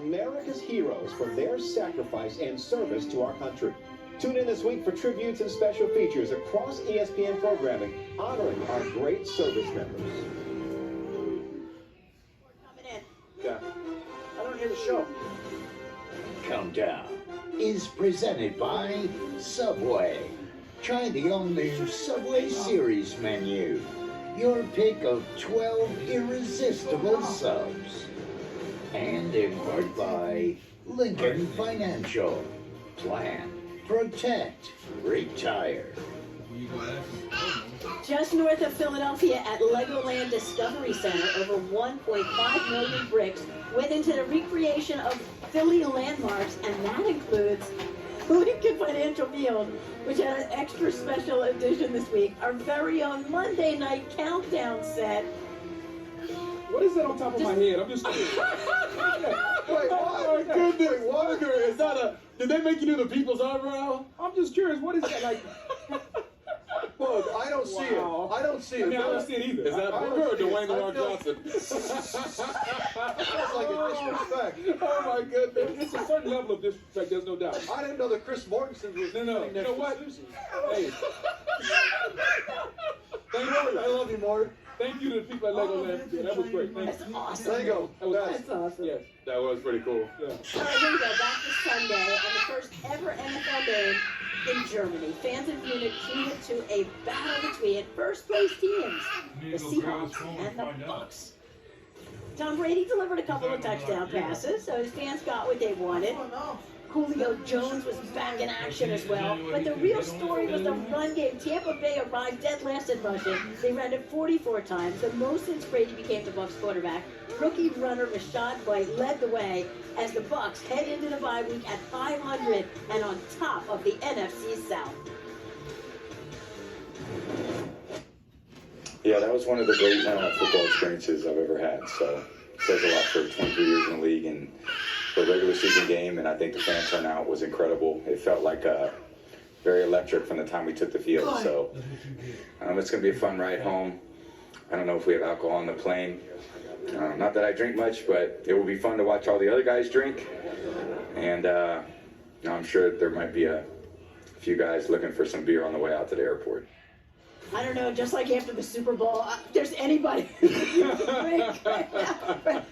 America's heroes for their sacrifice and service to our country. Tune in this week for tributes and special features across ESPN programming honoring our great service members. Coming in. Yeah. I don't hear the show. Countdown is presented by Subway. Try the all-new Subway Series menu. Your pick of 12 irresistible subs. And in part by Lincoln Financial. Plan, protect, retire. Just north of Philadelphia at Legoland Discovery Center, over 1.5 million bricks went into the recreation of Philly landmarks, and that includes Lincoln Financial Field, which had an extra special edition this week, our very own Monday night countdown set. What is that on top of my head? I'm just curious. Wait, what? Oh my goodness. Wait, what? Is that a, did they make you do the people's eyebrow? I'm just curious. What is that like? Look, I don't see it. I don't see it. I mean, I don't see it either. Is that Booker or Dwayne The Rock Johnson? That's like a disrespect. Oh my goodness. It's a certain level of disrespect, there's no doubt. I didn't know that Chris Mortensen was No. sitting You next know to what? Susie. Hey. I love you, Mort. Thank you to the people at Legoland. Yeah, that was great. Thank That's you. awesome. Lego. That was That's awesome. Yes. That was pretty cool. Yeah. All right, here we go. Back to Sunday and the first ever NFL game in Germany. Fans in Munich treated to a battle between first-place teams, the Seahawks and the Bucks. Tom Brady delivered a couple of touchdown passes, so his fans got what they wanted. Julio Jones was back in action as well, but the real story was the run game. Tampa Bay arrived dead last in rushing. They ran it 44 times, the most since Brady became the Bucs quarterback. Rookie runner Rachaad White led the way as the Bucs head into the bye week at 500 and on top of the NFC South. Yeah, that was one of the great football experiences I've ever had. So it says a lot for 23 years in the league and the regular season game, and I think the fan turnout was incredible. It felt like very electric from the time we took the field. So it's going to be a fun ride home. I don't know if we have alcohol on the plane. Not that I drink much, but it will be fun to watch all the other guys drink. And I'm sure there might be a few guys looking for some beer on the way out to the airport. I don't know, just like after the Super Bowl, there's anybody.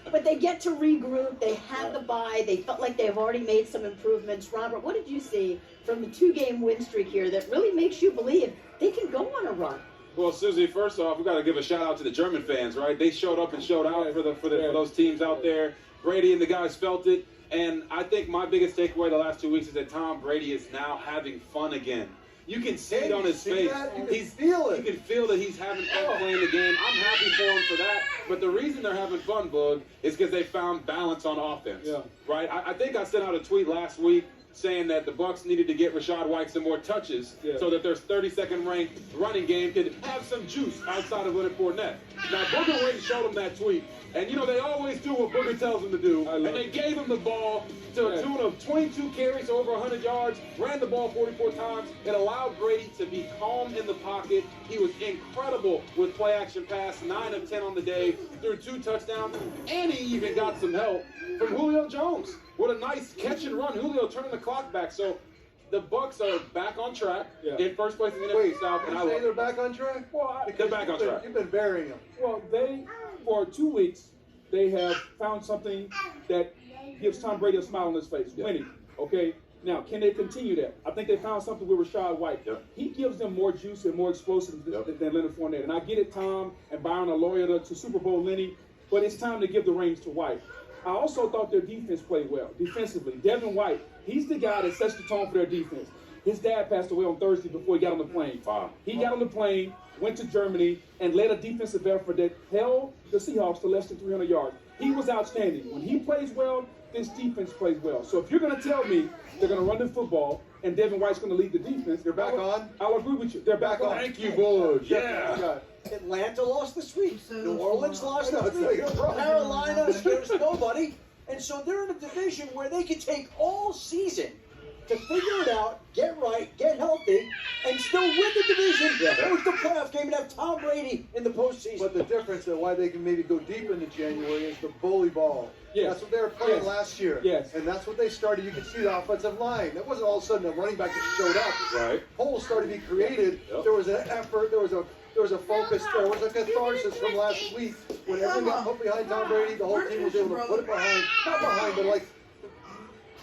But they get to regroup. They have the bye. They felt like they've already made some improvements. Robert, what did you see from the 2-game win streak here that really makes you believe they can go on a run? Well, Susie, first off, we got to give a shout out to the German fans, right? They showed up and showed out for those teams out there. Brady and the guys felt it. And I think my biggest takeaway the last 2 weeks is that Tom Brady is now having fun again. You can see it on his face. You can feel it. You can feel that he's having fun playing the game. I'm happy for him for that. But the reason they're having fun, Bug, is because they found balance on offense. Yeah. Right? I think I sent out a tweet last week saying that the Bucs needed to get Rachaad White some more touches so that their 32nd ranked running game could have some juice outside of Leonard Fournette. Now, Booker went and showed him that tweet. And, they always do what Booker tells them to do. And they gave him the ball to a tune of 22 carries, over 100 yards, ran the ball 44 times. It allowed Brady to be calm in the pocket. He was incredible with play-action pass, 9 of 10 on the day, threw 2 touchdowns, and he even got some help from Julio Jones. What a nice catch and run. Julio turning the clock back. So the Bucs are back on track in first place in the NFC South. And I say they're back on track? Well, they're back on track. You've been burying them. Well, for 2 weeks, they have found something that gives Tom Brady a smile on his face, winning. Okay? Now, can they continue that? I think they found something with Rachaad White. He gives them more juice and more explosive than Leonard Fournette. And I get it, Tom and Byron are loyal to Super Bowl Lenny, but it's time to give the reins to White. I also thought their defense played well, defensively. Devin White, he's the guy that sets the tone for their defense. His dad passed away on Thursday before he got on the plane. He got on the plane, went to Germany, and led a defensive effort that held the Seahawks to less than 300 yards. He was outstanding. When he plays well, this defense plays well. So if you're going to tell me they're going to run the football and Devin White's going to lead the defense, They're back on? I'll agree with you. They're back on. Thank you, boys. Yeah. Atlanta lost this week. New Orleans lost this No, week. you're right. Carolina scares nobody. And so they're in a division where they could take all season to figure it out, get right, get healthy, and still win the division. Host the playoff game and have Tom Brady in the postseason. But the difference and why they can maybe go deep into January is the bully ball. Yes. That's what they were playing Yes. last year. Yes. And that's what they started. You can see the offensive line. It wasn't all of a sudden a running back just showed up. Right. Holes started to be created. Yep. There was an effort. There was a focus. There was a catharsis from last week when everyone got put behind Tom Brady. The whole team was able to put it behind, not behind, but like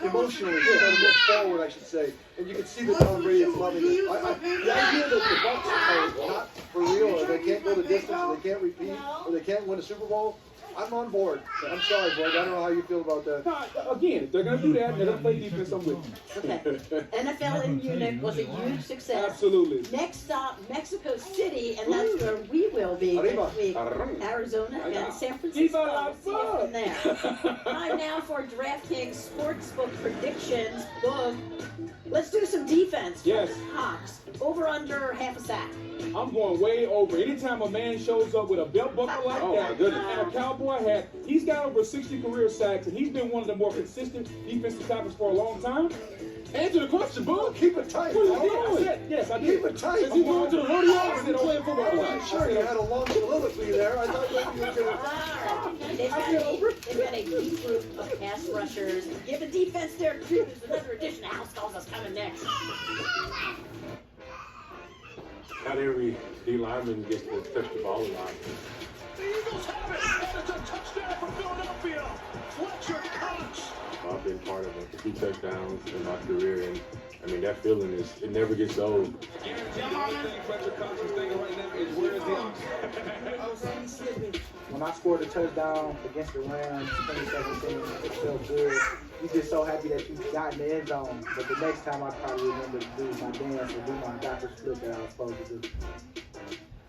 emotionally, trying to move forward, I should say. And you can see that Tom Brady is loving it. The idea that the Bucs are not for real, or they can't go the distance, or they can't repeat, or they can't win a Super Bowl, I'm on board. I'm sorry, Boyd. I don't know how you feel about that. No, again, if they're going to do that, they're going to play defense, I'm with you. Okay. NFL in Munich was a huge success. Absolutely. Next stop, Mexico City, and that's where we will be Arriba. next week. Arizona and San Francisco. We'll see you from there. Time now for DraftKings Sportsbook predictions. Boom. Let's do some defense. Yes. Hawks. Over under half a sack. I'm going way over. Anytime a man shows up with a belt buckle like Oh, my that goodness. and a cowboy hat, he's got over 60 career sacks, and he's been one of the more consistent defensive tackles for a long time. Answer the question, boo. Keep it tight. What is it? I said, yes, I did. Keep it tight. Is he going to the rodeo or is he playing football? I wasn't sure you had a long soliloquy there. I thought maybe you were going to... Alright. They've got a deep group of pass rushers. Give the defense their cues. Another edition of House Calls is coming next. Not every D lineman gets to touch the ball a lot. The Eagles have it, and it's a touchdown for Philadelphia. Fletcher Cox. I've been part of a few touchdowns in my career, and I mean that feeling it never gets old. When I scored a touchdown against the Rams in 2017, it felt good. You just so happy that you got in the end zone. But the next time I probably remember to do my dance or do my doctor's flip that I was supposed to do.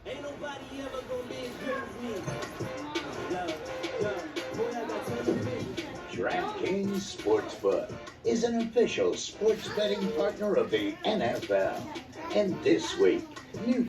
Ain't nobody ever gonna be as good as me. Boy, I got such a vision. DraftKings Sportsbook is an official sports betting partner of the NFL. And this week, new